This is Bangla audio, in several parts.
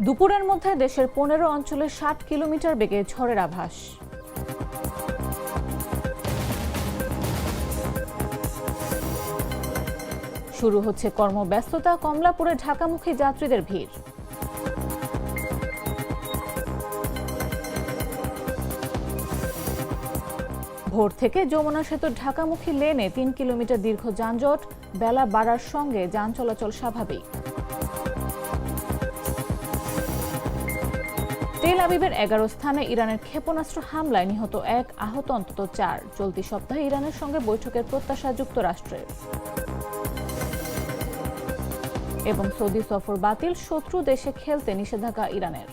দুপুরের মধ্যে দেশের ১৫ অঞ্চলে ৬০ কিলোমিটার বেগে ঝড়ের আভাস। শুরু হচ্ছে কর্মব্যস্ততা, কমলাপুরে ঢাকামুখী যাত্রীদের ভিড়। ভোর থেকে যমুনা সেতুর ঢাকামুখী লেনে ৩ কিলোমিটার দীর্ঘ যানজট, বেলা বাড়ার সঙ্গে যান চলাচল স্বাভাবিক। তেল আবিবের ১১ স্থানে ইরানের ক্ষেপণাস্ত্র হামলায় নিহত ১, আহত অন্তত ৪। চলতি সপ্তাহে ইরানের সঙ্গে বৈঠকের প্রত্যাশা যুক্তরাষ্ট্রের। এবং সৌদি সফর বাতিল, শত্রু দেশে খেলতে নিষেধাজ্ঞা ইরানের।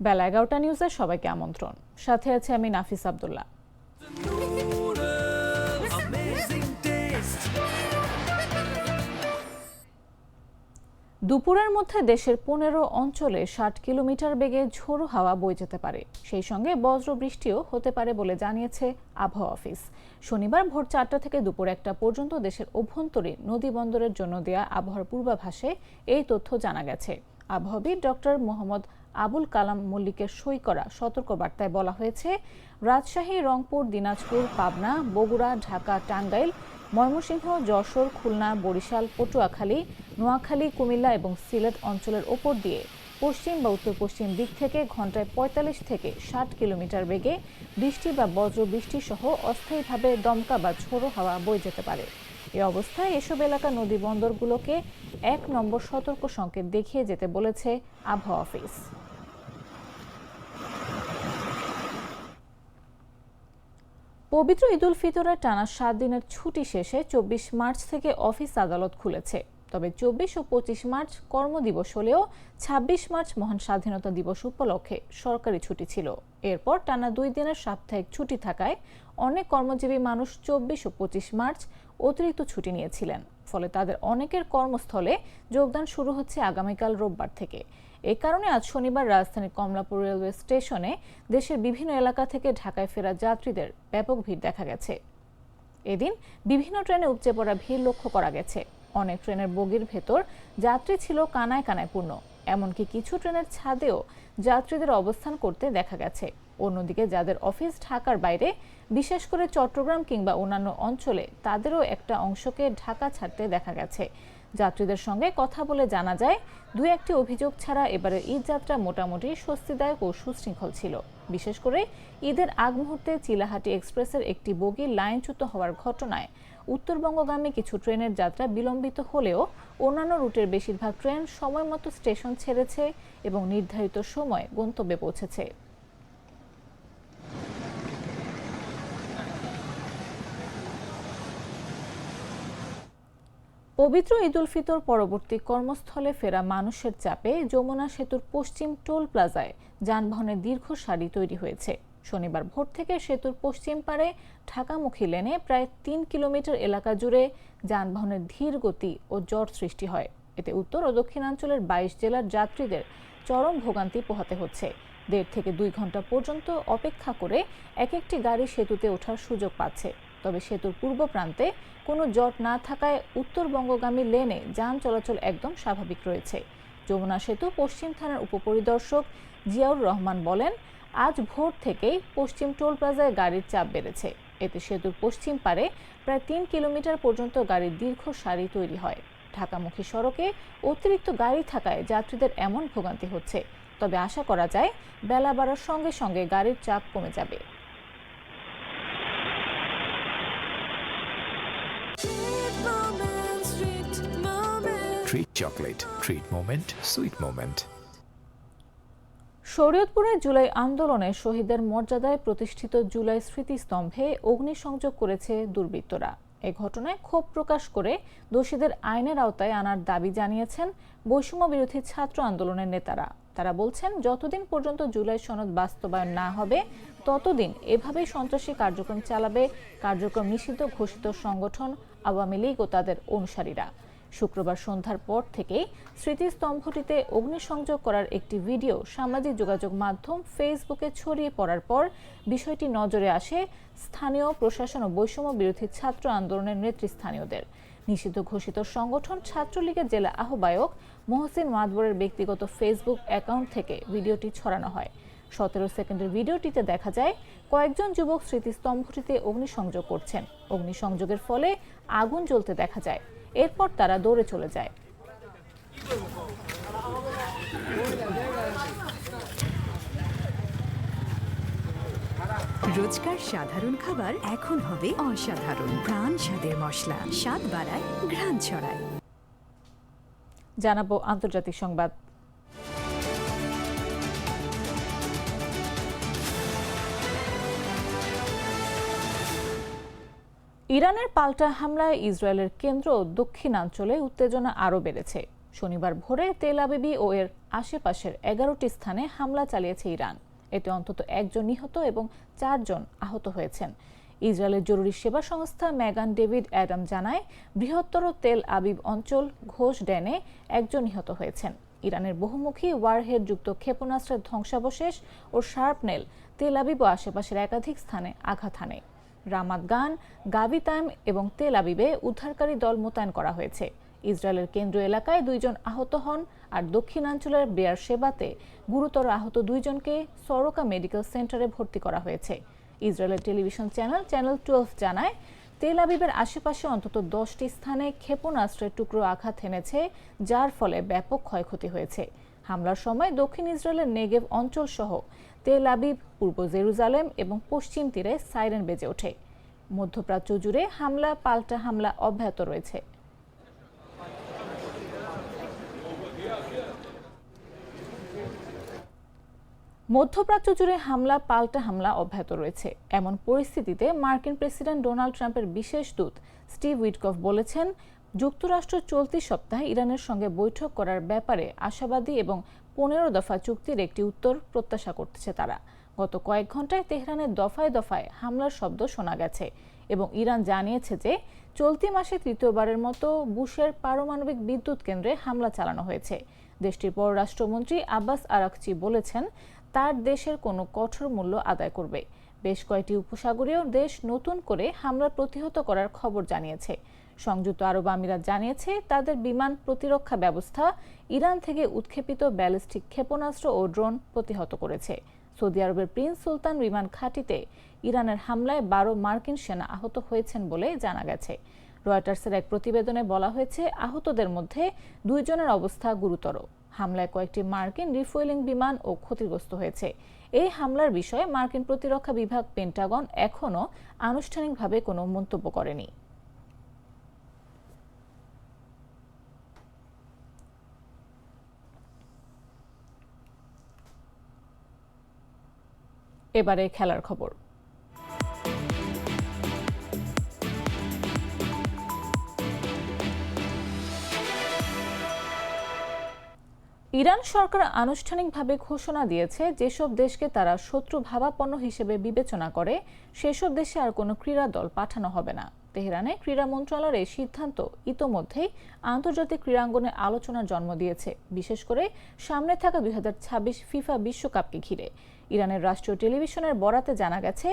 বেলা ১১টা নিউজে সবাইকে আমন্ত্রণ। সাথে আছে আমি নাফিস আব্দুল্লাহ। দুপুরের মধ্যে দেশের ১৫ অঞ্চলে ৬০ কিলোমিটার বেগে ঝোড়ো হাওয়া বয়ে যেতে পারে, সেই সঙ্গে বজ্র বৃষ্টিও হতে পারে বলে জানিয়েছে আবহাওয়া অফিস। শনিবার ভোর ৪টা থেকে দুপুর ১টা পর্যন্ত দেশের অভ্যন্তরীণ নদী বন্দরের জন্য দেয়া আবহাওয়ার পূর্বাভাসে এই তথ্য জানা গেছে। আবহাওয়াবিদ ডক্টর মোহাম্মদ আবুল কালাম মল্লিকের সই করা সতর্কবার্তায় বলা হয়েছে, রাজশাহী, রংপুর, দিনাজপুর, পাবনা, বগুড়া, ঢাকা, টাঙ্গাইল, ময়মনসিংহ, যশোর, খুলনা, বরিশাল, পটুয়াখালী, নোয়াখালী, কুমিল্লা এবং সিলেট অঞ্চলের ওপর দিয়ে পশ্চিম বা উত্তর পশ্চিম দিক থেকে ঘন্টায় ৪৫ থেকে ৬০ কিলোমিটার বেগে বৃষ্টি বা বজ্র বৃষ্টি সহ অস্থায়ীভাবে দমকা বা ঝোড়ো হাওয়া বয়ে যেতে পারে। এ অবস্থায় এসব এলাকা নদী বন্দরগুলোকে ১ নম্বর সতর্ক সংকেত দেখিয়ে যেতে বলেছে আবহাওয়া অফিস। পবিত্র ঈদ উল ফিতরের টানা ৭ দিনের ছুটি শেষে ২৪ মার্চ থেকে অফিস আদালত খুলেছে। তবে ২৪ ও ২৫ মার্চ কর্মদিবস হলেও ২৬ মার্চ মহান স্বাধীনতা দিবস উপলক্ষে সরকারি ছুটি ছিল। এরপর টানা ২ দিনের সাপ্তাহিক ছুটি থাকায় অনেক কর্মজীবী মানুষ ২৪ ও ২৫ মার্চ অতিরিক্ত ছুটি নিয়েছিলেন। ফলে তাদের অনেকের কর্মস্থলে যোগদান শুরু হচ্ছে আগামীকাল রোববার থেকে। এ কারণে আজ শনিবার রাজধানীর কমলাপুর রেলওয়ে স্টেশনে দেশের বিভিন্ন এলাকা থেকে ঢাকায় ফেরা যাত্রীদের ব্যাপক ভিড় দেখা গেছে। এদিন বিভিন্ন ট্রেনে উপচে পড়া ভিড় লক্ষ্য করা গেছে। অনেক ট্রেনের বগির ভেতর যাত্রী ছিল কানায় কানায় পূর্ণ, এমনকি কিছু ট্রেনের ছাদেও যাত্রীদের অবস্থান করতে দেখা গেছে। অন্যদিকে যাদের অফিস ঢাকার বাইরে, বিশেষ করে চট্টগ্রাম কিংবা অন্যান্য অঞ্চলে, তাদেরও একটা অংশকে ঢাকা ছাড়তে দেখা গেছে। যাত্রীদের সঙ্গে কথা বলে জানা যায়, ২-১টি অভিযোগ ছাড়া এবারের ঈদ যাত্রা মোটামুটি স্বস্তিদায়ক ও সুশৃঙ্খল ছিল। বিশেষ করে ঈদের আগ মুহূর্তে চিলাহাটি এক্সপ্রেসের একটি বগি লাইনচ্যুত হওয়ার ঘটনায় উত্তরবঙ্গগামী কিছু ট্রেনের যাত্রা বিলম্বিত হলেও অন্যান্য রুটের বেশিরভাগ ট্রেন সময় মতো স্টেশন ছেড়েছে এবং নির্ধারিত সময় গন্তব্যে পৌঁছেছে। পবিত্র ঈদ উল ফিতর পরবর্তী কর্মস্থলে ফেরা মানুষের চাপে যমুনা সেতুর পশ্চিম টোল প্লাজায় যানবাহনের দীর্ঘ সারি তৈরি হয়েছে। শনিবার ভোর থেকে সেতুর পশ্চিম পারে ঢাকামুখী লেনে প্রায় ৩ কিলোমিটার এলাকা জুড়ে যানবাহনের ধীর গতি ও জট সৃষ্টি হয়। এতে উত্তর ও দক্ষিণাঞ্চলের ২২ জেলার যাত্রীদের চরম ভোগান্তি পোহাতে হচ্ছে। ১.৫ থেকে ২ ঘন্টা পর্যন্ত অপেক্ষা করে এক একটি গাড়ি সেতুতে ওঠার সুযোগ পাচ্ছে। তবে সেতুর পূর্ব প্রান্তে কোনো জট না থাকায় উত্তরবঙ্গগামী লেনে যান চলাচল একদম স্বাভাবিক রয়েছে। যমুনা সেতু পশ্চিম থানার উপপরিদর্শক জিয়াউর রহমান বলেন, আজ ভোর থেকেই পশ্চিম টোল প্লাজায় গাড়ির চাপ বেড়েছে। এতে সেতুর পশ্চিম পারে প্রায় ৩ কিলোমিটার পর্যন্ত গাড়ির দীর্ঘ সারি তৈরি হয়। ঢাকামুখী সড়কে অতিরিক্ত গাড়ি থাকায় যাত্রীদের এমন ভোগান্তি হচ্ছে। তবে আশা করা যায়, বেলা বাড়ার সঙ্গে সঙ্গে গাড়ির চাপ কমে যাবে। Treat chocolate. Treat moment. Sweet moment. শরীয়তপুরে July আন্দোলনে শহীদদের মর্যাদায় প্রতিষ্ঠিত জুলাই স্মৃতিস্তম্ভে অগ্নিসংযোগ করেছে দুর্বৃত্তরা। এ ঘটনায় ক্ষোভ প্রকাশ করে দোষীদের আইনের আওতায় আনার দাবি জানিয়েছেন বৈষম্য বিরোধী ছাত্র আন্দোলনের নেতারা। তারা বলছেন, যতদিন পর্যন্ত জুলাই সনদ বাস্তবায়ন না হবে ততদিন এভাবেই সন্ত্রাসী কার্যক্রম চালাবে কার্যক্রম নিষিদ্ধ ঘোষিত সংগঠন আওয়ামী লীগ ও তাদের অনুসারীরা। শুক্রবার সন্ধ্যার পর থেকেই স্মৃতিস্তম্ভটিতে অগ্নিসংযোগ করার একটি ভিডিও সামাজিক যোগাযোগ মাধ্যম ফেসবুকে ছড়িয়ে পড়ার পর বিষয়টি নজরে আসে স্থানীয় প্রশাসন ও বৈষম্য বিরোধী ছাত্র আন্দোলনের নেতৃস্থানীয়দের। নিষিদ্ধ ঘোষিত সংগঠন ছাত্রলীগের জেলা আহ্বায়ক মহসিন মাদবরের ব্যক্তিগত ফেসবুক অ্যাকাউন্ট থেকে ভিডিওটি ছড়ানো হয়। 17 সেকেন্ডের ভিডিওটিতে দেখা যায় কয়েকজন যুবক স্মৃতিস্তম্ভটিতে অগ্নিসংযোগ করছেন। অগ্নিসংযোগের ফলে আগুন জ্বলতে দেখা যায়। এরপর তারা দৌড়ে চলে যায়। রোজকার সাধারণ খাবার এখন হবে অসাধারণ। প্রাণ স্বাদের মশলা, স্বাদ বাড়ায়, ঘ্রাণ ছড়ায়। জানাবো আন্তর্জাতিক সংবাদ। ইরানের পাল্টা হামলায় ইসরায়েলের কেন্দ্র ও দক্ষিণাঞ্চলে উত্তেজনা আরও বেড়েছে। শনিবার ভোরে তেল আবিব ও এর আশেপাশের 11টি স্থানে হামলা চালিয়েছে ইরান। এতে অন্তত একজন নিহত এবং 4 জন আহত হয়েছেন। ইসরায়েলের জরুরি সেবা সংস্থা ম্যাগান ডেভিড অ্যাডাম জানায়, বৃহত্তর তেল আবিব অঞ্চল ঘোষ ড্যানে একজন নিহত হয়েছেন। ইরানের বহুমুখী ওয়ারহেড যুক্ত ক্ষেপণাস্ত্রের ধ্বংসাবশেষ ও শার্পনেল তেল আবিব ও আশেপাশের একাধিক স্থানে আঘাত হানে। রামাত গান, গাভিতাইম এবং তেল আবিবে উদ্ধারকারী দল মোতায়েন করা হয়েছে। ইসরায়েলের কেন্দ্রীয় এলাকায় 2 জন আহত হন, আর দক্ষিণাঞ্চলের বেয়ার শেবাতে গুরুতর আহত 2 জনকে সরকা মেডিকেল সেন্টারে ভর্তি করা হয়েছে। ইসরায়েলের টেলিভিশন চ্যানেল 12 জানায়, তেল আবিবের আশেপাশে অন্তত 10টি স্থানে ক্ষেপণাস্ত্রের টুকরো আঘাত হেনেছে, যার ফলে ব্যাপক ক্ষয়ক্ষতি হয়েছে। হামলার সময় দক্ষিণ ইসরায়েলের নেগেভ অঞ্চল সহ তেল আবিব, পূর্ব জেরুজালেম এবং পশ্চিম তীরে সাইরেন বেজে ওঠে। মধ্যপ্রাচ্য জুড়ে হামলা পাল্টা হামলা অব্যাহত রয়েছে। মধ্যপ্রাচ্য জুড়ে হামলা পাল্টা হামলা অব্যাহত রয়েছে। এমন পরিস্থিতিতে মার্কিন প্রেসিডেন্ট ডোনাল্ড ট্রাম্পের বিশেষ দূত স্টিভ উইটকফ বলেছেন, যুক্তরাষ্ট্র চলতি সপ্তাহে ইরানের সঙ্গে বৈঠক করার ব্যাপারে আশাবাদী এবং 15 দফা চুক্তির একটি উত্তর প্রত্যাশা করতেছে তারা। গত কয়েক ঘন্টায় তেহরানের দফায় দফায় হামলার শব্দ শোনা গেছে এবং ইরান জানিয়েছে যে চলতি মাসে তৃতীয়বারের মতো বুশের পারমাণবিক বিদ্যুৎ কেন্দ্রে হামলা চালানো হয়েছে। দেশটির পররাষ্ট্রমন্ত্রী আব্বাস আরাকচি বলেছেন, তার দেশের কোনো কঠোর মূল্য আদায় করবে। বেশ কয়েকটি উপসাগরীয় দেশ নতুন করে হামলা প্রতিহত করার খবর জানিয়েছে। সংযুক্ত আরব আমিরাত জানিয়েছে, তাদের বিমান প্রতিরক্ষা ব্যবস্থা ইরান থেকে উৎক্ষেপিত ব্যালিস্টিক ক্ষেপণাস্ত্র ও ড্রোন প্রতিহত করেছে। সৌদি আরবের প্রিন্স সুলতান বিমান ঘাঁটিতে ইরানের হামলায় 12 মার্কিন সেনা আহত হয়েছেন বলে জানা গেছে। রয়টার্সের এক প্রতিবেদনে বলা হয়েছে, আহতদের মধ্যে 2 জনের অবস্থা গুরুতর। হামলায় কয়েকটি মার্কিন রিফুয়েলিং বিমান ও ক্ষতিগ্রস্ত হয়েছে। এই হামলার বিষয়ে মার্কিন প্রতিরক্ষা বিভাগ পেন্টাগন এখনও আনুষ্ঠানিকভাবে কোনো মন্তব্য করেনি। এবারে খেলার খবর। ইরান সরকার আনুষ্ঠানিকভাবে ঘোষণা দিয়েছে, যেসব দেশকে তারা শত্রু ভাবাপন্ন হিসেবে বিবেচনা করে সেসব দেশে আর কোনো ক্রীড়া দল পাঠানো হবে না। তেহরানে ক্রীড়া মন্ত্রণালয়ের এই সিদ্ধান্ত ইতোমধ্যেই আন্তর্জাতিক ক্রীড়াঙ্গনে আলোচনার জন্ম দিয়েছে, বিশেষ করে সামনে থাকা 2026 ফিফা বিশ্বকাপকে ঘিরে। ইরানের রাষ্ট্রীয় টেলিভিশনের বরাতে জানা গেছে,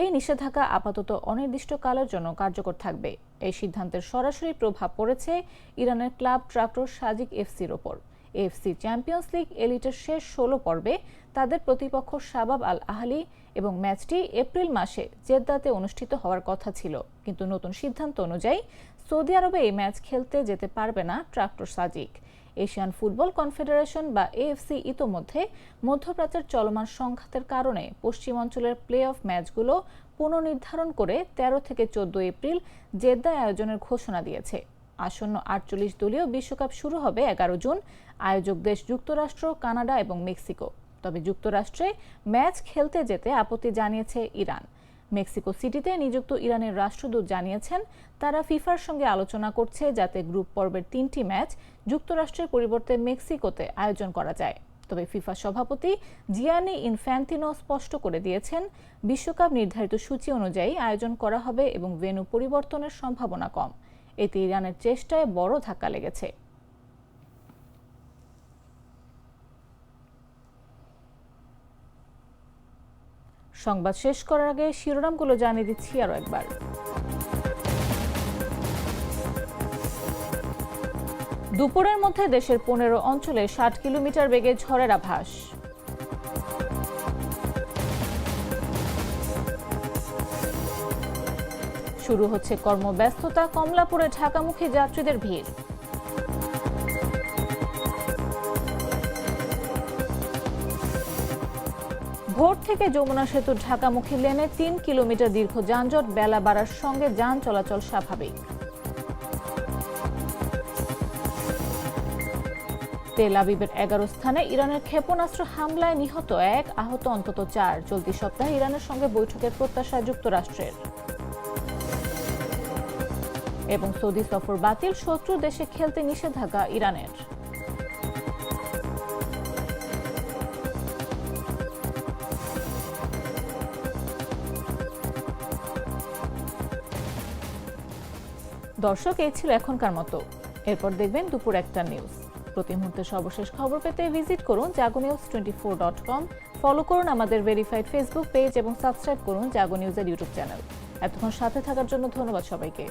এই নিষেধাজ্ঞা আপাতত অনির্দিষ্টকালের জন্য কার্যকর থাকবে। এই সিদ্ধান্তের সরাসরি প্রভাব পড়েছে ইরানের ক্লাব ট্রাক্টর সাজিক এফসির ওপর। এএফসি চ্যাম্পিয়ন্স লিগ এলিটের শেষ 16 পর্বে তাদের প্রতিপক্ষ শাবাব আল আহলি এবং ম্যাচটি এপ্রিল মাসে জেদ্দাতে অনুষ্ঠিত হওয়ার কথা ছিল, কিন্তু নতুন সিদ্ধান্ত অনুযায়ী সৌদি আরবে এই ম্যাচ খেলতে যেতে পারবে না tractor Sajek. Asian football confederation বা এএফসি ইতোমধ্যে মধ্যপ্রাচ্যের চলমান সংঘাতের কারণে পশ্চিম অঞ্চলের প্লে অফ ম্যাচগুলো পুনর্নির্ধারণ করে 13 থেকে 14 এপ্রিল জেদ্দায় আয়োজনের ঘোষণা দিয়েছে। আসন্ন 48 দলীয় বিশ্বকাপ শুরু হবে 11 জুন। আয়োজক দেশ যুক্তরাষ্ট্র, কানাডা এবং মেক্সিকো। তবে যুক্তরাষ্ট্রে ম্যাচ খেলতে যেতে আপত্তি জানিয়েছে ইরান। মেক্সিকো সিটিতে নিযুক্ত ইরানের রাষ্ট্রদূত জানিয়েছেন, তারা ফিফার সঙ্গে আলোচনা করছে যাতে গ্রুপ পর্বের 3টি ম্যাচ যুক্তরাষ্ট্রের পরিবর্তে মেক্সিকোতে আয়োজন করা যায়। তবে ফিফা সভাপতি জিয়ানি ইনফ্যান্তিনো স্পষ্ট করে দিয়েছেন, বিশ্বকাপ নির্ধারিত সূচি অনুযায়ী আয়োজন করা হবে এবং ভেন্যু পরিবর্তনের সম্ভাবনা কম। এতে ইরানের চেষ্টায় বড় ধাক্কা লেগেছে। সংবাদ শেষ করার আগে শিরোনামগুলো জানিয়ে দিচ্ছি আরও একবার। দুপুরের মধ্যে দেশের 15 অঞ্চলে 60 কিলোমিটার বেগে ঝড়ের আভাস। শুরু হচ্ছে কর্মব্যস্ততা, কমলাপুরে ঢাকামুখী যাত্রীদের ভিড়। ভোর থেকে যমুনা সেতুর ঢাকামুখী লেনে 3 কিলোমিটার দীর্ঘ যানজট, বেলা বাড়ার সঙ্গে যান চলাচল স্বাভাবিক। তেল আবিবের 11 স্থানে ইরানের ক্ষেপণাস্ত্র হামলায় নিহত 1, আহত অন্তত 4। চলতি সপ্তাহে ইরানের সঙ্গে বৈঠকের প্রত্যাশা যুক্তরাষ্ট্রের। এবং সৌদি সফর বাতিল, শত্রু দেশে খেলতে নিষেধাজ্ঞা ইরানের। দর্শক, এই ছিল এখনকার মতো। এরপর দেখবেন দুপুর 1টা নিউজ। প্রতি মুহূর্তে সর্বশেষ খবর পেতে ভিজিট করুন jagonews24.com, ফলো করুন আমাদের ভেরিফাইড ফেসবুক পেজ এবং সাবস্ক্রাইব করুন জাগো নিউজের ইউটিউব চ্যানেল। এতক্ষণ সাথে থাকার জন্য ধন্যবাদ সবাইকে।